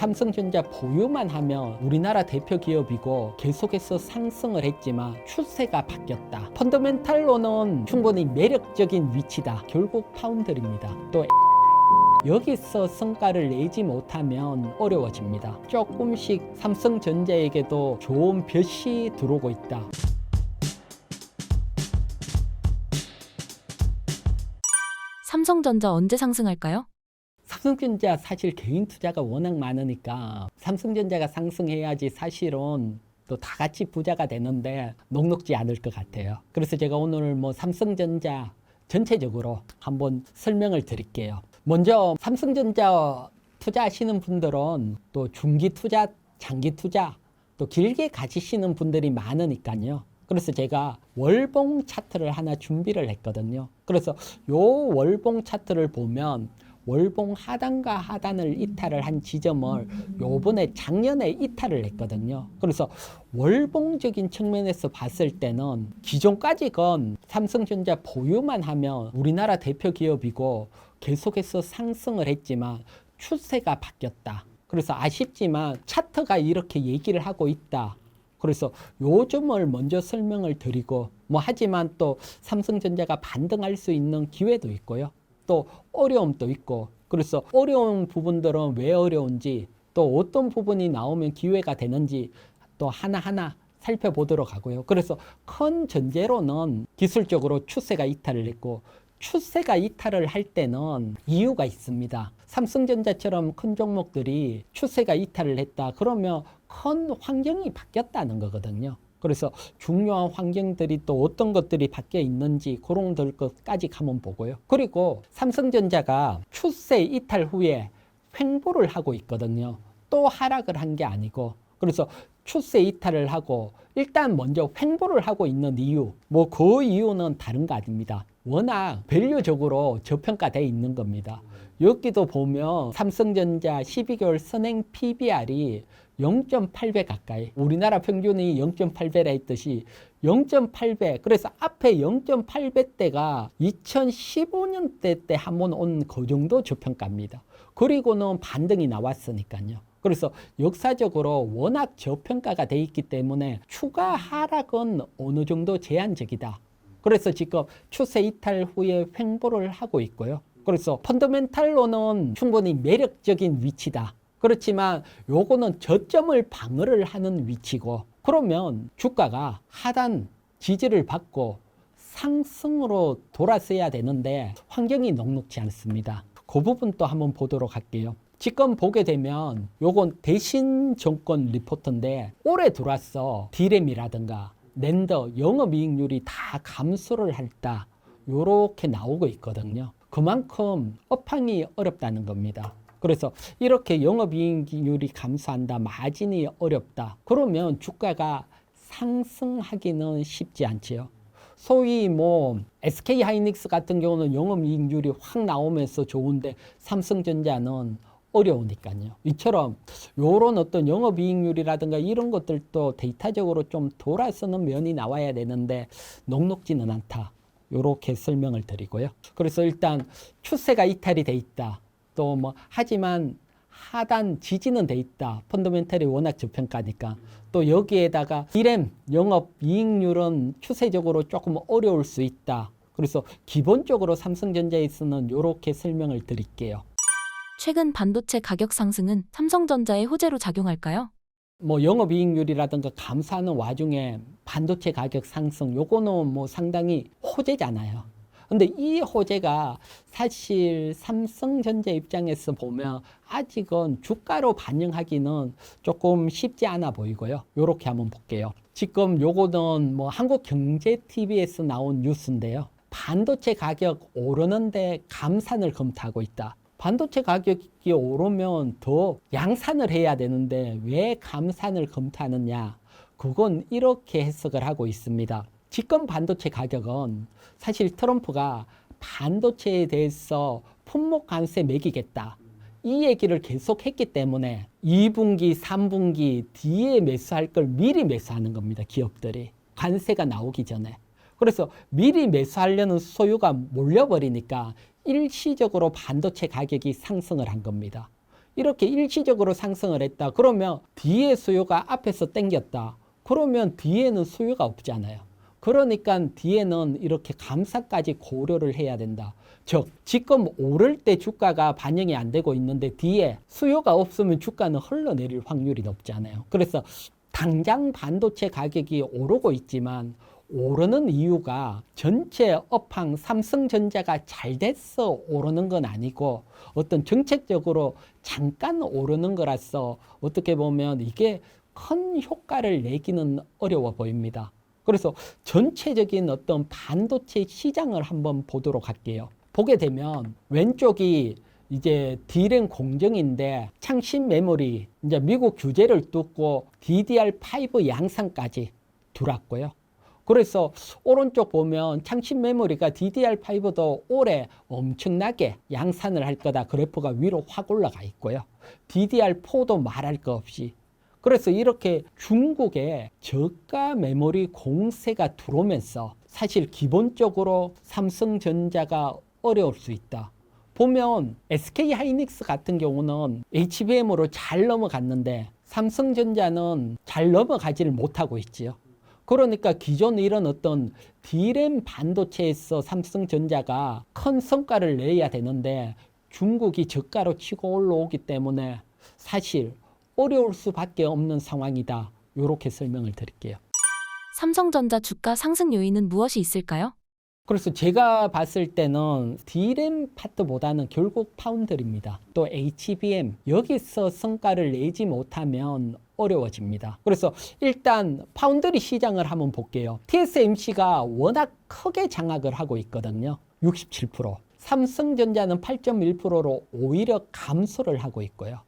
삼성전자 보유만 하면 우리나라 대표 기업이고 계속해서 상승을 했지만 추세가 바뀌었다. 펀더멘탈로는 충분히 매력적인 위치다. 결국 파운드입니다. 또 여기서 성과를 내지 못하면 어려워집니다. 조금씩 삼성전자에게도 좋은 볕이 들어오고 있다. 삼성전자 언제 상승할까요? 삼성전자 사실 개인 투자가 워낙 많으니까 삼성전자가 상승해야지 사실은 또 다 같이 부자가 되는데 녹록지 않을 것 같아요. 그래서 제가 오늘 삼성전자 전체적으로 한번 설명을 드릴게요. 먼저 삼성전자 투자하시는 분들은 또 중기 투자, 장기 투자 또 길게 가지시는 분들이 많으니까요. 그래서 제가 월봉 차트를 하나 준비를 했거든요. 그래서 요 월봉 차트를 보면 월봉 하단과 하단을 이탈을 한 지점을 요번에 작년에 이탈을 했거든요. 그래서 월봉적인 측면에서 봤을 때는 기존까지건 삼성전자 보유만 하면 우리나라 대표 기업이고 계속해서 상승을 했지만 추세가 바뀌었다. 그래서 아쉽지만 차트가 이렇게 얘기를 하고 있다. 그래서 요 점을 먼저 설명을 드리고 하지만 또 삼성전자가 반등할 수 있는 기회도 있고요. 또 어려움도 있고 그래서 어려운 부분들은 왜 어려운지 또 어떤 부분이 나오면 기회가 되는지 또 하나하나 살펴보도록 하고요. 그래서 큰 전제로는 기술적으로 추세가 이탈을 했고 추세가 이탈을 할 때는 이유가 있습니다. 삼성전자처럼 큰 종목들이 추세가 이탈을 했다. 그러면 큰 환경이 바뀌었다는 거거든요. 그래서 중요한 환경들이 또 어떤 것들이 바뀌어 있는지 그런 것까지 한번 보고요. 그리고 삼성전자가 추세 이탈 후에 횡보를 하고 있거든요. 또 하락을 한 게 아니고 그래서 추세 이탈을 하고 일단 먼저 횡보를 하고 있는 이유 그 이유는 다른 거 아닙니다. 워낙 밸류적으로 저평가되어 있는 겁니다. 여기도 보면 삼성전자 12개월 선행 PBR이 0.8배 가까이 우리나라 평균이 0.8배라 했듯이 0.8배 그래서 앞에 0.8배 때가 2015년대 때 한 번 온 그 정도 저평가입니다. 그리고는 반등이 나왔으니까요. 그래서 역사적으로 워낙 저평가가 돼 있기 때문에 추가 하락은 어느 정도 제한적이다. 그래서 지금 추세 이탈 후에 횡보를 하고 있고요. 그래서 펀더멘탈로는 충분히 매력적인 위치다. 그렇지만 요거는 저점을 방어를 하는 위치고 그러면 주가가 하단 지지를 받고 상승으로 돌아서야 되는데 환경이 녹록지 않습니다. 그 부분 또 한번 보도록 할게요. 지금 보게 되면 요건 대신증권 리포트인데 올해 들어왔어 디램이라든가 낸더 영업이익률이 다 감소를 했다. 요렇게 나오고 있거든요. 그만큼 업황이 어렵다는 겁니다. 그래서 이렇게 영업이익률이 감소한다, 마진이 어렵다. 그러면 주가가 상승하기는 쉽지 않지요. 소위 SK하이닉스 같은 경우는 영업이익률이 확 나오면서 좋은데 삼성전자는 어려우니까요. 이처럼 요런 어떤 영업이익률이라든가 이런 것들도 데이터적으로 좀 돌아서는 면이 나와야 되는데 녹록지는 않다. 요렇게 설명을 드리고요. 그래서 일단 추세가 이탈이 돼 있다. 또 하지만 하단 지지는 돼 있다. 펀더멘털이 워낙 저평가니까. 또 여기에다가 디램 영업이익률은 추세적으로 조금 어려울 수 있다. 그래서 기본적으로 삼성전자에서는 이렇게 설명을 드릴게요. 최근 반도체 가격 상승은 삼성전자의 호재로 작용할까요? 영업이익률이라든가 감소하는 와중에 반도체 가격 상승 요거는 상당히 호재잖아요. 근데 이 호재가 사실 삼성전자 입장에서 보면 아직은 주가로 반영하기는 조금 쉽지 않아 보이고요. 요렇게 한번 볼게요. 지금 요거는 한국경제TV에서 나온 뉴스인데요. 반도체 가격 오르는데 감산을 검토하고 있다. 반도체 가격이 오르면 더 양산을 해야 되는데 왜 감산을 검토하느냐? 그건 이렇게 해석을 하고 있습니다. 지금 반도체 가격은 사실 트럼프가 반도체에 대해서 품목 관세 매기겠다. 이 얘기를 계속 했기 때문에 2분기, 3분기 뒤에 매수할 걸 미리 매수하는 겁니다. 기업들이. 관세가 나오기 전에. 그래서 미리 매수하려는 소유가 몰려버리니까 일시적으로 반도체 가격이 상승을 한 겁니다. 이렇게 일시적으로 상승을 했다. 그러면 뒤에 수요가 앞에서 땡겼다. 그러면 뒤에는 수요가 없잖아요. 그러니까 뒤에는 이렇게 감사까지 고려를 해야 된다. 즉 지금 오를 때 주가가 반영이 안 되고 있는데 뒤에 수요가 없으면 주가는 흘러내릴 확률이 높잖아요. 그래서 당장 반도체 가격이 오르고 있지만 오르는 이유가 전체 업황 삼성전자가 잘 돼서 오르는 건 아니고 어떤 정책적으로 잠깐 오르는 거라서 어떻게 보면 이게 큰 효과를 내기는 어려워 보입니다. 그래서 전체적인 어떤 반도체 시장을 한번 보도록 할게요. 보게 되면 왼쪽이 이제 D램 공정인데 창신 메모리 이제 미국 규제를 뚫고 DDR5 양산까지 들어왔고요. 그래서 오른쪽 보면 창신 메모리가 DDR5도 올해 엄청나게 양산을 할 거다. 그래프가 위로 확 올라가 있고요. DDR4도 말할 거 없이. 그래서 이렇게 중국에 저가 메모리 공세가 들어오면서 사실 기본적으로 삼성전자가 어려울 수 있다. 보면 SK 하이닉스 같은 경우는 HBM으로 잘 넘어갔는데 삼성전자는 잘 넘어가지를 못하고 있지요. 그러니까 기존 이런 어떤 D램 반도체에서 삼성전자가 큰 성과를 내야 되는데 중국이 저가로 치고 올라오기 때문에 사실 어려울 수밖에 없는 상황이다. 이렇게 설명을 드릴게요. 삼성전자 주가 상승 요인은 무엇이 있을까요? 그래서 제가 봤을 때는 D램 파트보다는 결국 파운드리입니다. 또 HBM 여기서 성과를 내지 못하면 어려워집니다. 그래서 일단 파운드리 시장을 한번 볼게요. TSMC가 워낙 크게 장악을 하고 있거든요. 67%. 삼성전자는 8.1%로 오히려 감소를 하고 있고요.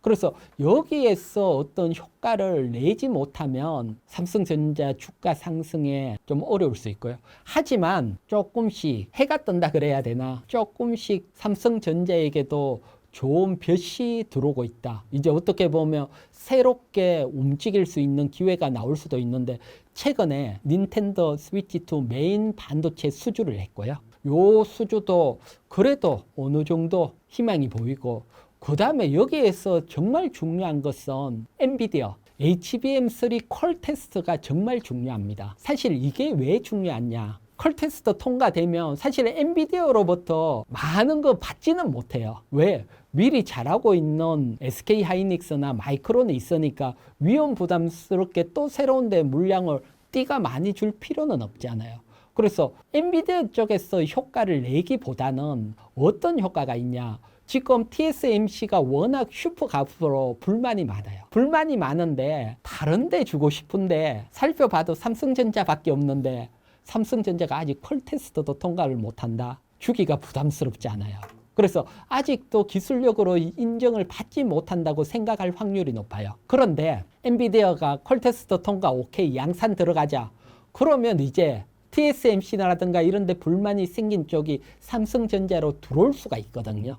그래서 여기에서 어떤 효과를 내지 못하면 삼성전자 주가 상승에 좀 어려울 수 있고요. 하지만 조금씩 해가 뜬다 그래야 되나? 조금씩 삼성전자에게도 좋은 볕이 들어오고 있다. 이제 어떻게 보면 새롭게 움직일 수 있는 기회가 나올 수도 있는데 최근에 닌텐도 스위치 2 메인 반도체 수주를 했고요. 요 수주도 그래도 어느 정도 희망이 보이고 그 다음에 여기에서 정말 중요한 것은 엔비디아 HBM3 퀄 테스트가 정말 중요합니다. 사실 이게 왜 중요하냐? 퀄 테스트 통과되면 사실 엔비디아로부터 많은 거 받지는 못해요. 왜? 미리 잘하고 있는 SK 하이닉스나 마이크론이 있으니까 위험 부담스럽게 또 새로운 데 물량을 띠가 많이 줄 필요는 없잖아요. 그래서 엔비디아 쪽에서 효과를 내기보다는 어떤 효과가 있냐? 지금 TSMC가 워낙 슈퍼 값으로 불만이 많아요. 불만이 많은데 다른 데 주고 싶은데 살펴봐도 삼성전자밖에 없는데 삼성전자가 아직 퀄 테스트도 통과를 못한다. 주기가 부담스럽지 않아요. 그래서 아직도 기술력으로 인정을 받지 못한다고 생각할 확률이 높아요. 그런데 엔비디아가 퀄 테스트 통과 오케이 양산 들어가자. 그러면 이제 TSMC라든가 이런 데 불만이 생긴 쪽이 삼성전자로 들어올 수가 있거든요.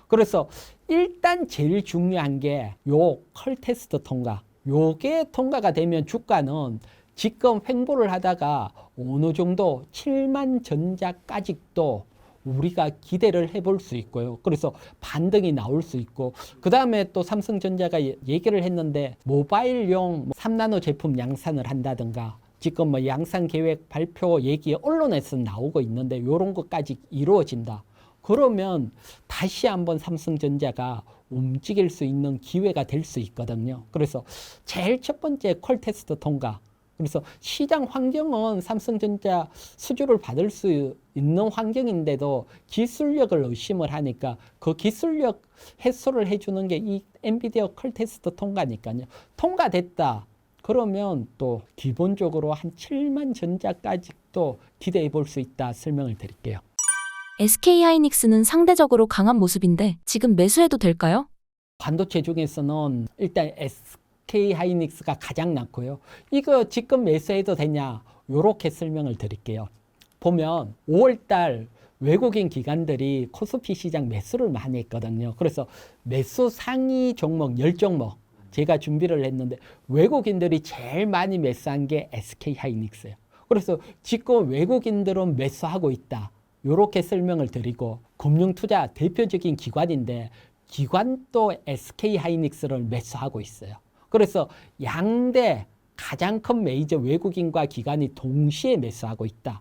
그래서 일단 제일 중요한 게 요 퀄 테스트 통과. 요게 통과가 되면 주가는 지금 횡보를 하다가 어느 정도 7만 전자까지도 우리가 기대를 해볼 수 있고요. 그래서 반등이 나올 수 있고 그 다음에 또 삼성전자가 얘기를 했는데 모바일용 3나노 제품 양산을 한다든가 지금 뭐 양산 계획 발표 얘기 언론에서 나오고 있는데 이런 것까지 이루어진다. 그러면 다시 한번 삼성전자가 움직일 수 있는 기회가 될 수 있거든요. 그래서 제일 첫 번째 퀄 테스트 통과. 그래서 시장 환경은 삼성전자 수주를 받을 수 있는 환경인데도 기술력을 의심을 하니까 그 기술력 해소를 해주는 게 이 엔비디아 퀄 테스트 통과니까요. 통과됐다. 그러면 또 기본적으로 한 7만 전자까지 또 기대해 볼 수 있다 설명을 드릴게요. SK 하이닉스는 상대적으로 강한 모습인데 지금 매수해도 될까요? 반도체 중에서는 일단 SK 하이닉스가 가장 많고요. 이거 지금 매수해도 되냐? 요렇게 설명을 드릴게요. 보면 5월달 외국인 기관들이 코스피 시장 매수를 많이 했거든요. 그래서 매수 상위 종목 10종목 제가 준비를 했는데 외국인들이 제일 많이 매수한 게 SK 하이닉스예요. 그래서 지금 외국인들은 매수하고 있다. 이렇게 설명을 드리고 금융투자 대표적인 기관인데 기관도 SK 하이닉스를 매수하고 있어요. 그래서 양대 가장 큰 메이저 외국인과 기관이 동시에 매수하고 있다.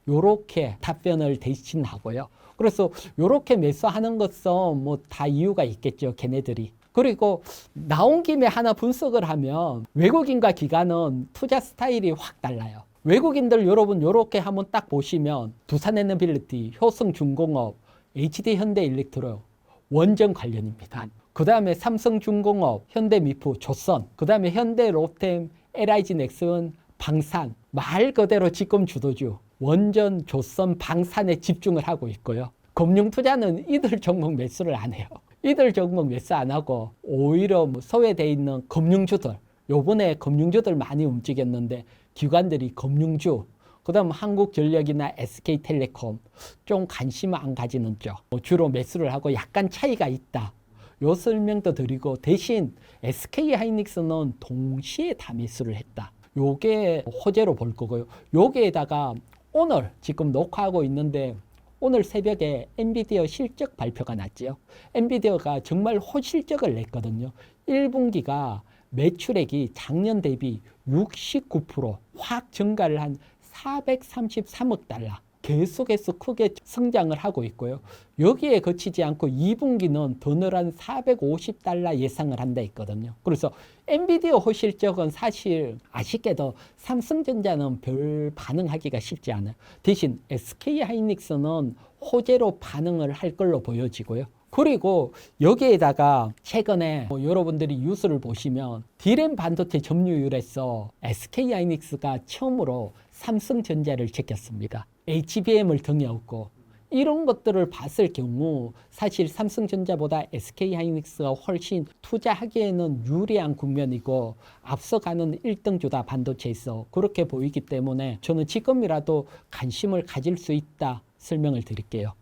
요렇게 답변을 대신하고요. 그래서 요렇게 매수하는 것은 뭐 다 이유가 있겠죠. 걔네들이. 그리고 나온 김에 하나 분석을 하면 외국인과 기관은 투자 스타일이 확 달라요. 외국인들 여러분 요렇게 한번 딱 보시면 두산에너빌리티, 효성중공업, HD현대일렉트로 원전 관련입니다. 그 다음에 삼성중공업, 현대미프, 조선, 그 다음에 현대, 롯템, LIG 넥슨, 방산, 말 그대로 지금 주도주, 원전, 조선, 방산에 집중을 하고 있고요. 금융투자는 이들 종목 매수를 안 해요. 이들 종목 매수 안 하고 오히려 뭐 소외되어 있는 금융주들, 요번에 금융주들 많이 움직였는데 기관들이 금융주, 그 다음 한국전력이나 SK텔레콤 좀 관심 안 가지는 쪽 주로 매수를 하고 약간 차이가 있다. 요 설명도 드리고 대신 SK하이닉스는 동시에 다 매수를 했다. 요게 호재로 볼 거고요. 여기에다가 오늘 지금 녹화하고 있는데 오늘 새벽에 엔비디아 실적 발표가 났죠. 엔비디아가 정말 호실적을 냈거든요. 1분기가 매출액이 작년 대비 69%확 증가를 한 433억 달러. 계속해서 크게 성장을 하고 있고요. 여기에 그치지 않고 2분기는 더 늘어난 450달러 예상을 한다 했거든요. 그래서 엔비디아 호실적은 사실 아쉽게도 삼성전자는 별 반응하기가 쉽지 않아요. 대신 SK하이닉스는 호재로 반응을 할 걸로 보여지고요. 그리고 여기에다가 최근에 여러분들이 뉴스를 보시면 D램 반도체 점유율에서 SK하이닉스가 처음으로 삼성전자를 제꼈습니다. HBM을 등에 업고 이런 것들을 봤을 경우 사실 삼성전자보다 SK하이닉스가 훨씬 투자하기에는 유리한 국면이고 앞서가는 1등주다 반도체에서 그렇게 보이기 때문에 저는 지금이라도 관심을 가질 수 있다 설명을 드릴게요.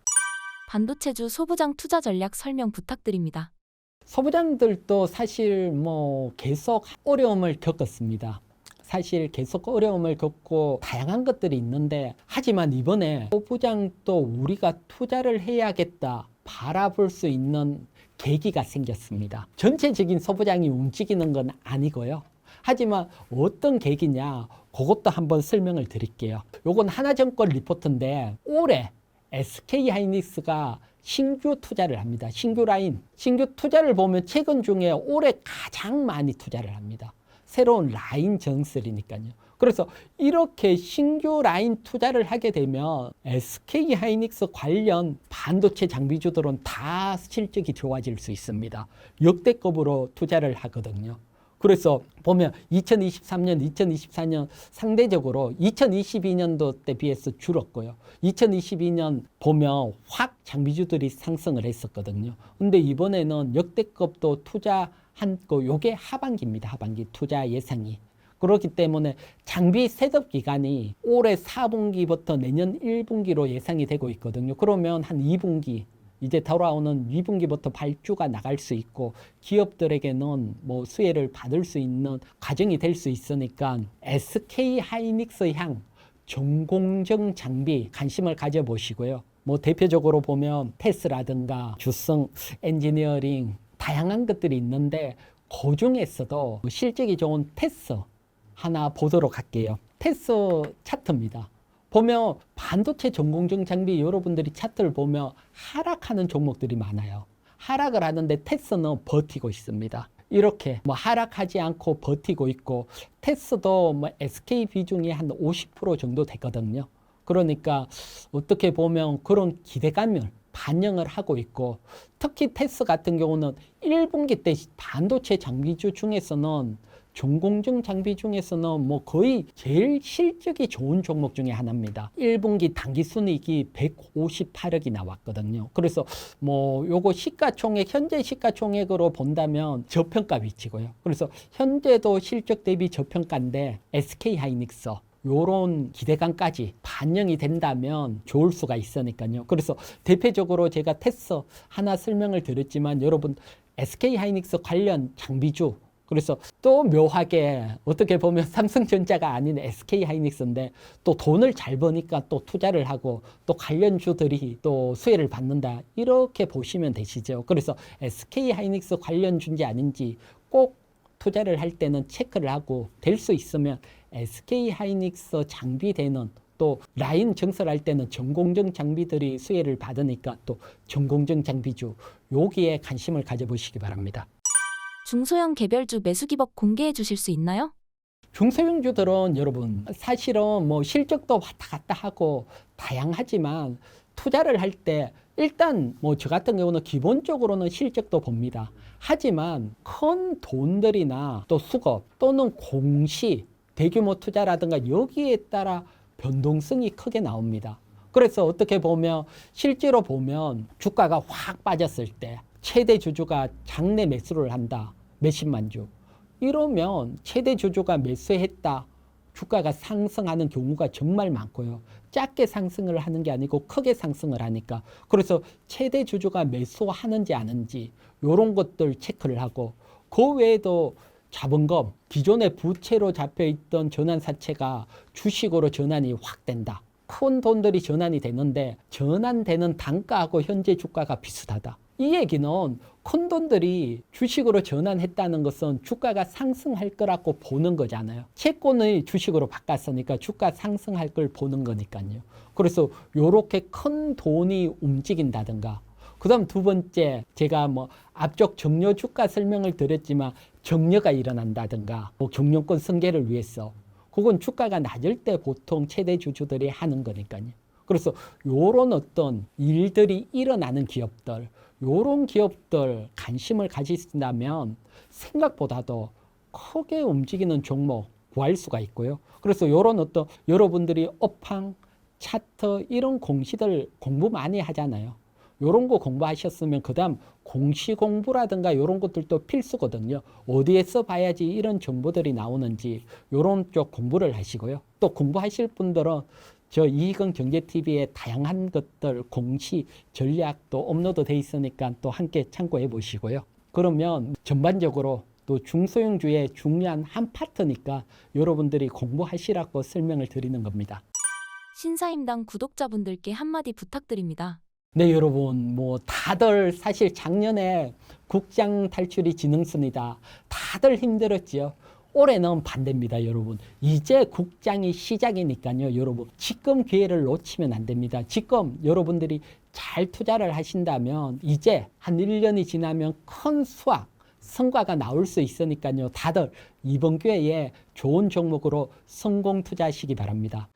반도체주 소부장 투자 전략 설명 부탁드립니다. 소부장들도 사실 뭐 계속 어려움을 겪었습니다. 사실 계속 어려움을 겪고 다양한 것들이 있는데 하지만 이번에 소부장도 우리가 투자를 해야겠다 바라볼 수 있는 계기가 생겼습니다. 전체적인 소부장이 움직이는 건 아니고요. 하지만 어떤 계기냐 그것도 한번 설명을 드릴게요. 요건 하나증권 리포트인데 올해 SK하이닉스가 신규 투자를 합니다. 신규 라인. 신규 투자를 보면 최근 중에 올해 가장 많이 투자를 합니다. 새로운 라인 전설이니까요. 그래서 이렇게 신규 라인 투자를 하게 되면 SK하이닉스 관련 반도체 장비주들은 다 실적이 좋아질 수 있습니다. 역대급으로 투자를 하거든요. 그래서 보면 2023년, 2024년 상대적으로 2022년도 때 비해서 줄었고요. 2022년 보면 확 장비주들이 상승을 했었거든요. 근데 이번에는 역대급도 투자한 거 요게 하반기입니다. 하반기 투자 예상이. 그렇기 때문에 장비 셋업 기간이 올해 4분기부터 내년 1분기로 예상이 되고 있거든요. 그러면 한 2분기 이제 돌아오는 2분기부터 발주가 나갈 수 있고 기업들에게는 뭐 수혜를 받을 수 있는 과정이 될 수 있으니까 SK하이닉스 향 전공정 장비 관심을 가져보시고요. 뭐 대표적으로 보면 테스라든가 주성 엔지니어링 다양한 것들이 있는데 그 중에서도 실적이 좋은 테스 하나 보도록 할게요. 테스 차트입니다. 보면 반도체 전공정 장비 여러분들이 차트를 보면 하락하는 종목들이 많아요. 하락을 하는데 테스는 버티고 있습니다. 이렇게 뭐 하락하지 않고 버티고 있고 테스도 뭐 SK 비중이 한 50% 정도 되거든요. 그러니까 어떻게 보면 그런 기대감을 반영을 하고 있고 특히 테스 같은 경우는 1분기 때 반도체 장비주 중에서는 전공정 장비 중에서는 뭐 거의 제일 실적이 좋은 종목 중에 하나입니다. 1분기 당기순이익이 158억이 나왔거든요. 그래서 뭐 요거 시가총액, 현재 시가총액으로 본다면 저평가 위치고요. 그래서 현재도 실적 대비 저평가인데 SK하이닉스 요런 기대감까지 반영이 된다면 좋을 수가 있으니까요. 그래서 대표적으로 제가 테스 하나 설명을 드렸지만 여러분 SK하이닉스 관련 장비주 그래서 또 묘하게 어떻게 보면 삼성전자가 아닌 SK하이닉스인데 또 돈을 잘 버니까 또 투자를 하고 또 관련주들이 또 수혜를 받는다. 이렇게 보시면 되시죠. 그래서 SK하이닉스 관련주인지 아닌지 꼭 투자를 할 때는 체크를 하고 될 수 있으면 SK하이닉스 장비되는 또 라인 증설할 때는 전공정 장비들이 수혜를 받으니까 또 전공정 장비주 여기에 관심을 가져보시기 바랍니다. 중소형 개별주 매수 기법 공개해 주실 수 있나요? 중소형주들은 여러분 사실은 뭐 실적도 왔다 갔다 하고 다양하지만 투자를 할 때 일단 뭐 저 같은 경우는 기본적으로는 실적도 봅니다. 하지만 큰 돈들이나 또 수급 또는 공시 대규모 투자라든가 여기에 따라 변동성이 크게 나옵니다. 그래서 어떻게 보면 실제로 보면 주가가 확 빠졌을 때 최대 주주가 장내 매수를 한다. 몇십만 주. 이러면 최대 주주가 매수했다. 주가가 상승하는 경우가 정말 많고요. 작게 상승을 하는 게 아니고 크게 상승을 하니까. 그래서 최대 주주가 매수하는지 아닌지 이런 것들 체크를 하고 그 외에도 자본금, 기존의 부채로 잡혀있던 전환사채가 주식으로 전환이 확 된다. 큰 돈들이 전환이 되는데 전환되는 단가하고 현재 주가가 비슷하다. 이 얘기는 큰 돈들이 주식으로 전환했다는 것은 주가가 상승할 거라고 보는 거잖아요. 채권을 주식으로 바꿨으니까 주가 상승할 걸 보는 거니까요. 그래서 이렇게 큰 돈이 움직인다든가 그 다음 두 번째 제가 뭐 앞쪽 정려 주가 설명을 드렸지만 정려가 일어난다든가 뭐 경영권 승계를 위해서 그건 주가가 낮을 때 보통 최대 주주들이 하는 거니까요. 그래서 요런 어떤 일들이 일어나는 기업들 요런 기업들 관심을 가지신다면 생각보다도 크게 움직이는 종목 구할 수가 있고요. 그래서 요런 어떤 여러분들이 업황, 차트 이런 공시들 공부 많이 하잖아요. 요런 거 공부하셨으면 그 다음 공시 공부라든가 요런 것들도 필수거든요. 어디에서 봐야지 이런 정보들이 나오는지 요런 쪽 공부를 하시고요. 또 공부하실 분들은 저 이희근 경제TV에 다양한 것들 공시 전략도 업로드 돼 있으니까 또 함께 참고해 보시고요. 그러면 전반적으로 또 중소형주의 중요한 한 파트니까 여러분들이 공부하시라고 설명을 드리는 겁니다. 신사임당 구독자분들께 한마디 부탁드립니다. 네, 여러분, 뭐, 다들 사실 작년에 국장 탈출이 지능선이다. 다들 힘들었죠. 올해는 반대입니다, 여러분. 이제 국장이 시작이니까요, 여러분. 지금 기회를 놓치면 안 됩니다. 지금 여러분들이 잘 투자를 하신다면 이제 한 1년이 지나면 큰 수확, 성과가 나올 수 있으니까요. 다들 이번 기회에 좋은 종목으로 성공 투자하시기 바랍니다.